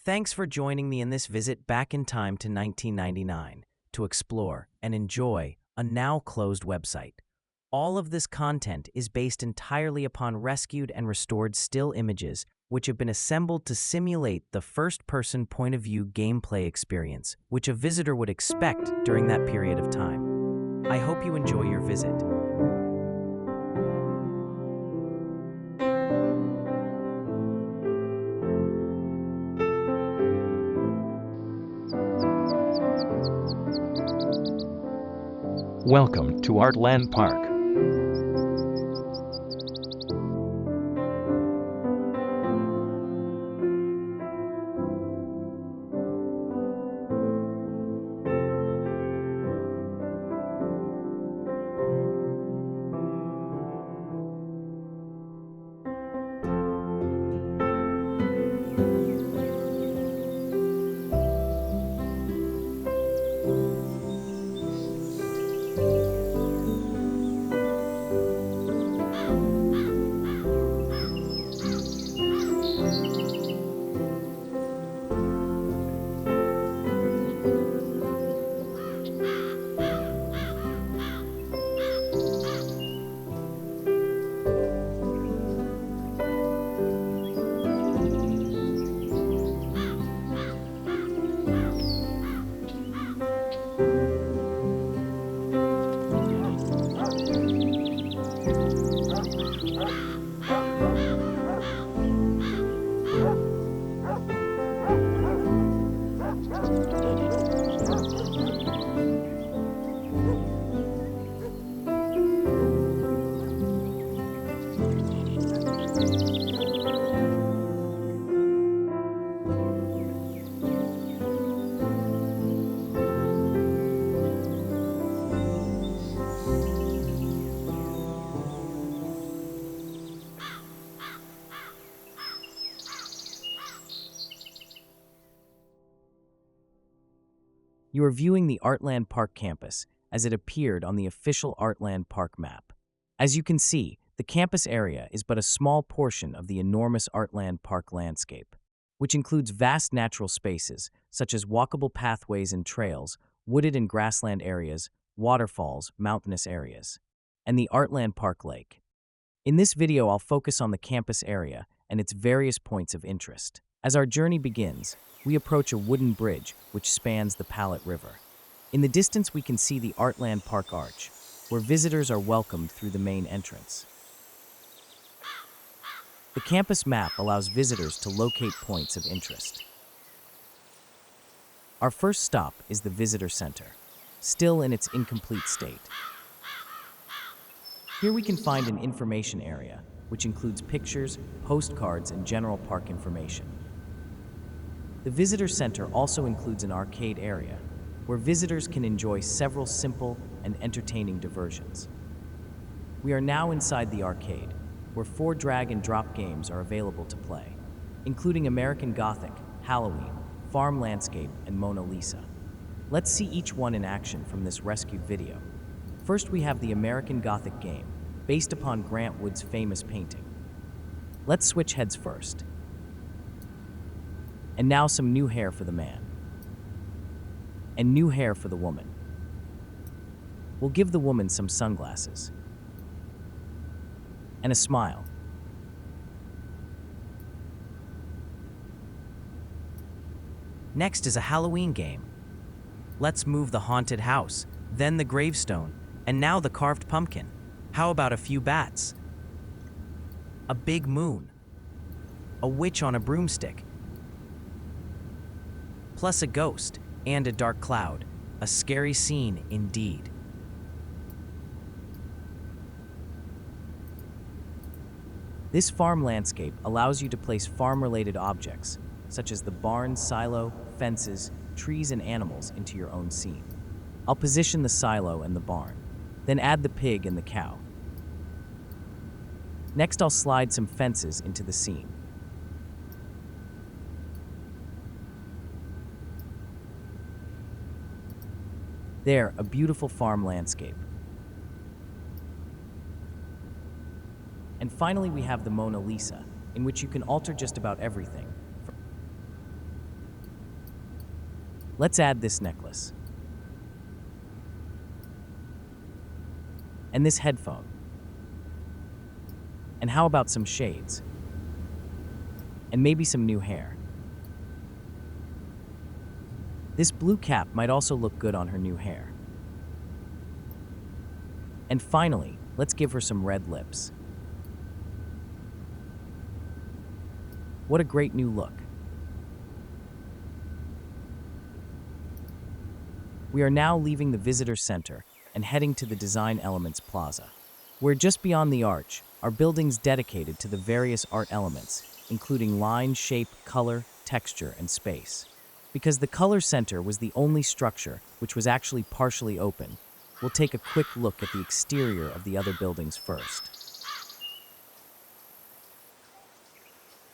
Thanks for joining me in this visit back in time to 1999 to explore and enjoy a now closed website. All of this content is based entirely upon rescued and restored still images which have been assembled to simulate the first-person point-of-view gameplay experience which a visitor would expect during that period of time. I hope you enjoy your visit. Welcome to Artland Park. You are viewing the Artland Park campus as it appeared on the official Artland Park map. As you can see, the campus area is but a small portion of the enormous Artland Park landscape, which includes vast natural spaces such as walkable pathways and trails, wooded and grassland areas, waterfalls, mountainous areas, and the Artland Park Lake. In this video, I'll focus on the campus area and its various points of interest. As our journey begins, we approach a wooden bridge which spans the Palette River. In the distance, we can see the Artland Park Arch, where visitors are welcomed through the main entrance. The campus map allows visitors to locate points of interest. Our first stop is the Visitor Center, still in its incomplete state. Here we can find an information area, which includes pictures, postcards, and general park information. The Visitor Center also includes an arcade area, where visitors can enjoy several simple and entertaining diversions. We are now inside the arcade, where 4 drag-and-drop games are available to play, including American Gothic, Halloween, Farm Landscape, and Mona Lisa. Let's see each one in action from this rescued video. First, we have the American Gothic game, based upon Grant Wood's famous painting. Let's switch heads first. And now some new hair for the man. And new hair for the woman. We'll give the woman some sunglasses. And a smile. Next is a Halloween game. Let's move the haunted house, then the gravestone, and now the carved pumpkin. How about a few bats? A big moon. A witch on a broomstick. Plus a ghost and a dark cloud. A scary scene indeed. This farm landscape allows you to place farm-related objects, such as the barn, silo, fences, trees, and animals into your own scene. I'll position the silo and the barn, then add the pig and the cow. Next, I'll slide some fences into the scene. There, a beautiful farm landscape. And finally, we have the Mona Lisa, in which you can alter just about everything. Let's add this necklace. And this headphone. And how about some shades? And maybe some new hair. This blue cap might also look good on her new hair. And finally, let's give her some red lips. What a great new look. We are now leaving the visitor center and heading to the Design Elements Plaza. We're just beyond the arch, are buildings dedicated to the various art elements, including line, shape, color, texture, and space. Because the Color Center was the only structure which was actually partially open, we'll take a quick look at the exterior of the other buildings first.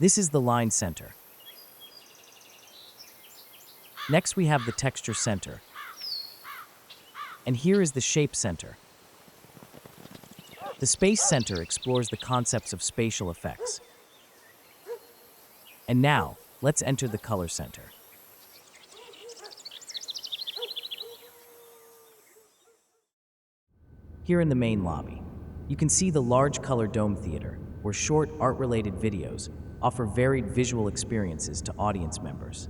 This is the Line Center. Next we have the Texture Center. And here is the Shape Center. The Space Center explores the concepts of spatial effects. And now, let's enter the Color Center. Here in the main lobby, you can see the large color dome theater, where short art-related videos offer varied visual experiences to audience members.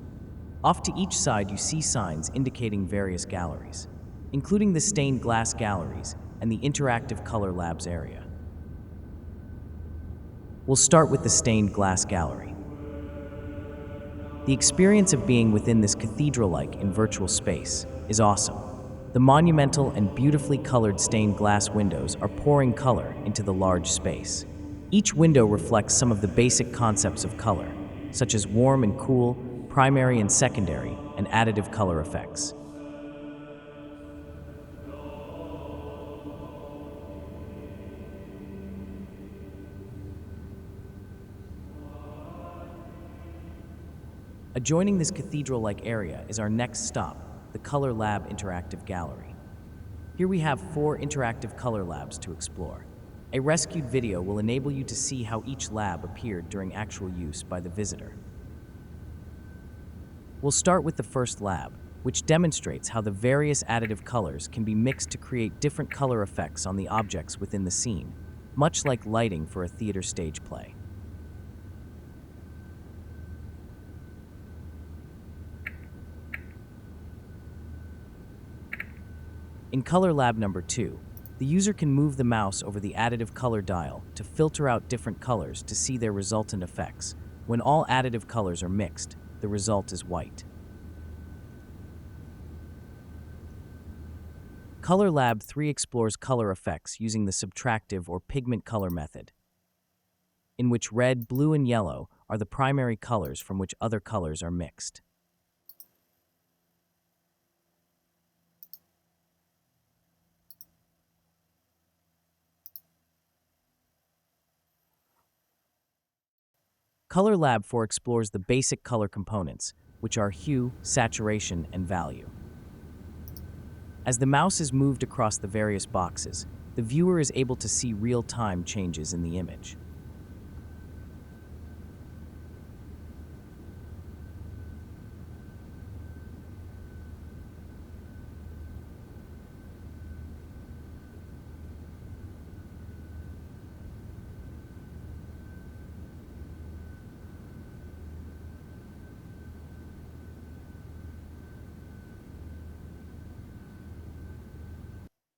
Off to each side, you see signs indicating various galleries, including the stained glass galleries and the interactive color labs area. We'll start with the stained glass gallery. The experience of being within this cathedral-like in virtual space is awesome. The monumental and beautifully colored stained glass windows are pouring color into the large space. Each window reflects some of the basic concepts of color, such as warm and cool, primary and secondary, and additive color effects. Adjoining this cathedral-like area is our next stop, the Color Lab Interactive Gallery. Here we have 4 interactive color labs to explore. A rescued video will enable you to see how each lab appeared during actual use by the visitor. We'll start with the first lab, which demonstrates how the various additive colors can be mixed to create different color effects on the objects within the scene, much like lighting for a theater stage play. In Color Lab number 2, the user can move the mouse over the additive color dial to filter out different colors to see their resultant effects. When all additive colors are mixed, the result is white. Color Lab 3 explores color effects using the subtractive or pigment color method, in which red, blue, and yellow are the primary colors from which other colors are mixed. Color Lab 4 explores the basic color components, which are hue, saturation, and value. As the mouse is moved across the various boxes, the viewer is able to see real-time changes in the image.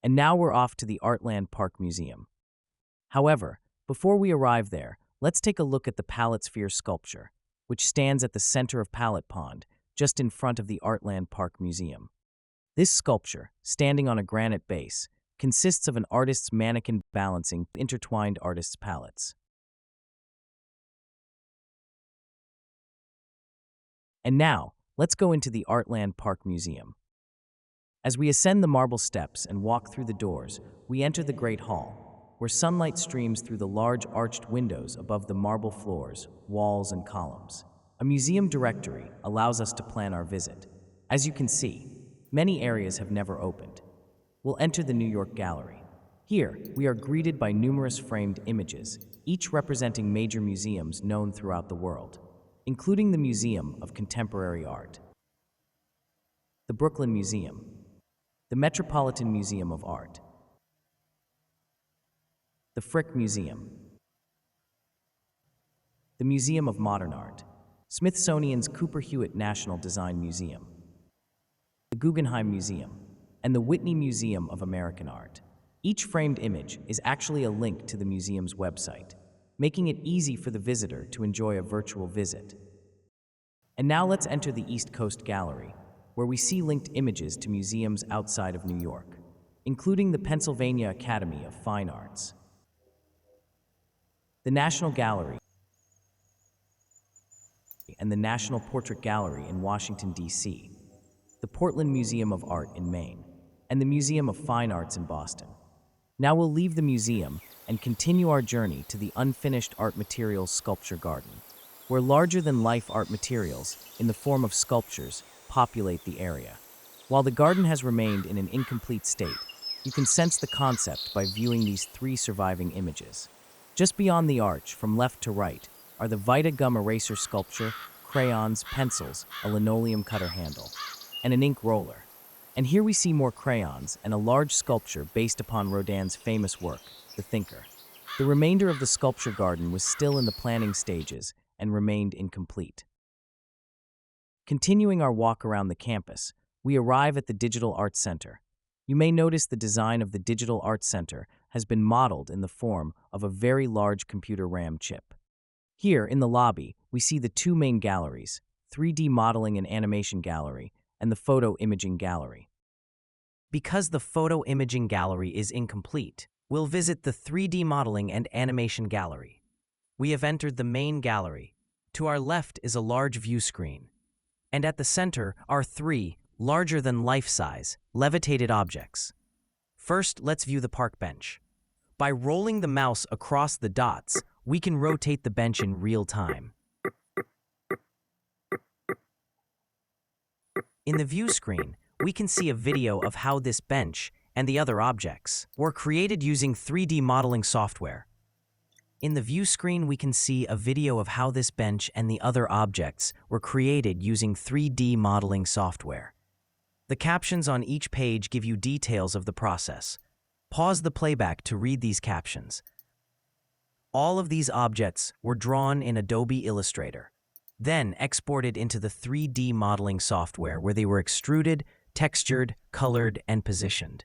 And now we're off to the Artland Park Museum. However, before we arrive there, let's take a look at the Palette Sphere sculpture, which stands at the center of Palette Pond, just in front of the Artland Park Museum. This sculpture, standing on a granite base, consists of an artist's mannequin balancing intertwined artist's palettes. And now, let's go into the Artland Park Museum. As we ascend the marble steps and walk through the doors, we enter the Great Hall, where sunlight streams through the large arched windows above the marble floors, walls, and columns. A museum directory allows us to plan our visit. As you can see, many areas have never opened. We'll enter the New York Gallery. Here, we are greeted by numerous framed images, each representing major museums known throughout the world, including the Museum of Contemporary Art. the Brooklyn Museum, the Metropolitan Museum of Art, the Frick Museum, the Museum of Modern Art, Smithsonian's Cooper Hewitt National Design Museum, the Guggenheim Museum, and the Whitney Museum of American Art. Each framed image is actually a link to the museum's website, making it easy for the visitor to enjoy a virtual visit. And now let's enter the East Coast Gallery, where we see linked images to museums outside of New York, including the Pennsylvania Academy of Fine Arts, the National Gallery, and the National Portrait Gallery in Washington, D.C., the Portland Museum of Art in Maine, and the Museum of Fine Arts in Boston. Now we'll leave the museum and continue our journey to the Unfinished Art Materials Sculpture Garden, where larger-than-life art materials, in the form of sculptures, populate the area. While the garden has remained in an incomplete state, you can sense the concept by viewing these 3 surviving images. Just beyond the arch, from left to right, are the Vita Gum eraser sculpture, crayons, pencils, a linoleum cutter handle, and an ink roller. And here we see more crayons and a large sculpture based upon Rodin's famous work, The Thinker. The remainder of the sculpture garden was still in the planning stages and remained incomplete. Continuing our walk around the campus, we arrive at the Digital Arts Center. You may notice the design of the Digital Arts Center has been modeled in the form of a very large computer RAM chip. Here, in the lobby, we see the 2 main galleries, 3D Modeling and Animation Gallery and the Photo Imaging Gallery. Because the Photo Imaging Gallery is incomplete, we'll visit the 3D Modeling and Animation Gallery. We have entered the main gallery. To our left is a large view screen, and at the center are 3 larger-than-life-size, levitated objects. First, let's view the park bench. By rolling the mouse across the dots, we can rotate the bench in real time. In the view screen, we can see a video of how this bench and the other objects were created using 3D modeling software. In the view screen, we can see a video of how this bench and the other objects were created using 3D modeling software. The captions on each page give you details of the process. Pause the playback to read these captions. All of these objects were drawn in Adobe Illustrator, then exported into the 3D modeling software where they were extruded, textured, colored, and positioned.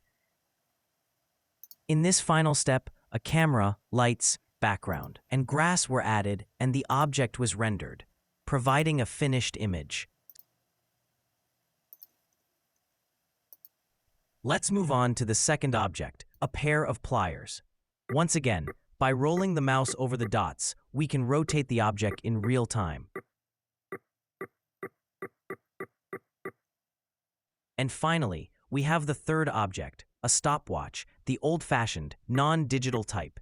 In this final step, a camera, lights, background, and grass were added and the object was rendered, providing a finished image. Let's move on to the second object, a pair of pliers. Once again, by rolling the mouse over the dots, we can rotate the object in real time. And finally, we have the third object, a stopwatch, the old-fashioned, non-digital type.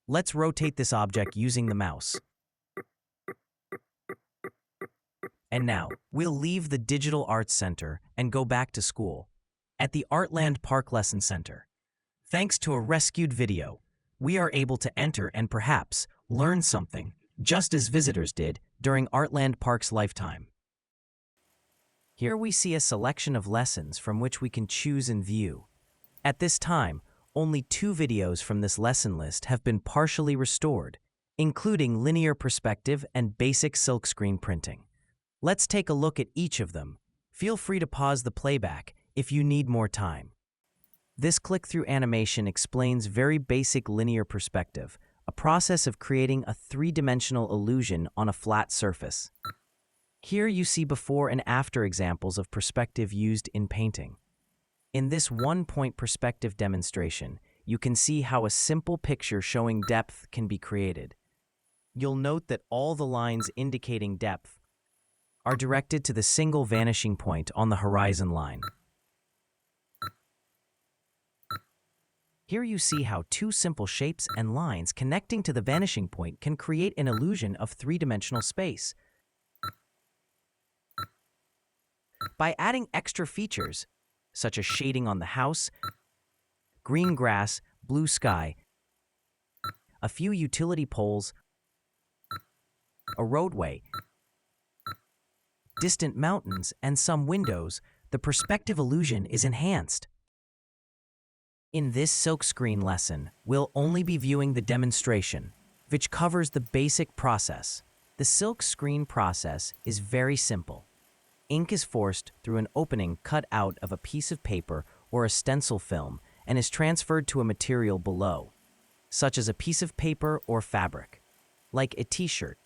Let's rotate this object using the mouse. And now, we'll leave the Digital Arts Center and go back to school. At the Artland Park Lesson Center, thanks to a rescued video, we are able to enter and perhaps learn something, just as visitors did during Artland Park's lifetime. Here we see a selection of lessons from which we can choose and view. At this time, only 2 videos from this lesson list have been partially restored, including linear perspective and basic silkscreen printing. Let's take a look at each of them. Feel free to pause the playback if you need more time. This click-through animation explains very basic linear perspective, a process of creating a 3-dimensional illusion on a flat surface. Here you see before and after examples of perspective used in painting. In this 1-point perspective demonstration, you can see how a simple picture showing depth can be created. You'll note that all the lines indicating depth are directed to the single vanishing point on the horizon line. Here you see how 2 simple shapes and lines connecting to the vanishing point can create an illusion of 3-dimensional space. By adding extra features, such as shading on the house, green grass, blue sky, a few utility poles, a roadway, distant mountains, and some windows, the perspective illusion is enhanced. In this silkscreen lesson, we'll only be viewing the demonstration, which covers the basic process. The silkscreen process is very simple. Ink is forced through an opening cut out of a piece of paper or a stencil film and is transferred to a material below, such as a piece of paper or fabric, like a t-shirt.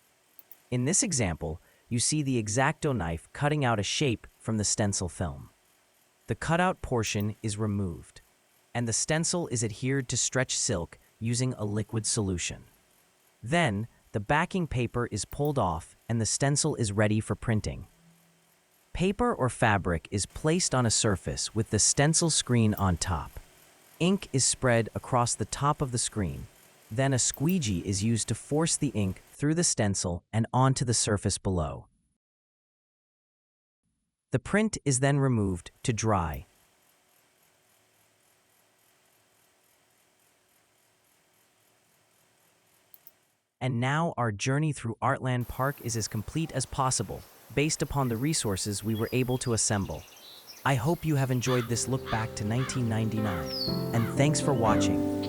In this example, you see the X-Acto knife cutting out a shape from the stencil film. The cutout portion is removed, and the stencil is adhered to stretch silk using a liquid solution. Then, the backing paper is pulled off and the stencil is ready for printing. Paper or fabric is placed on a surface with the stencil screen on top. Ink is spread across the top of the screen. Then a squeegee is used to force the ink through the stencil and onto the surface below. The print is then removed to dry. And now our journey through Artland Park is as complete as possible, based upon the resources we were able to assemble. I hope you have enjoyed this look back to 1999, and thanks for watching.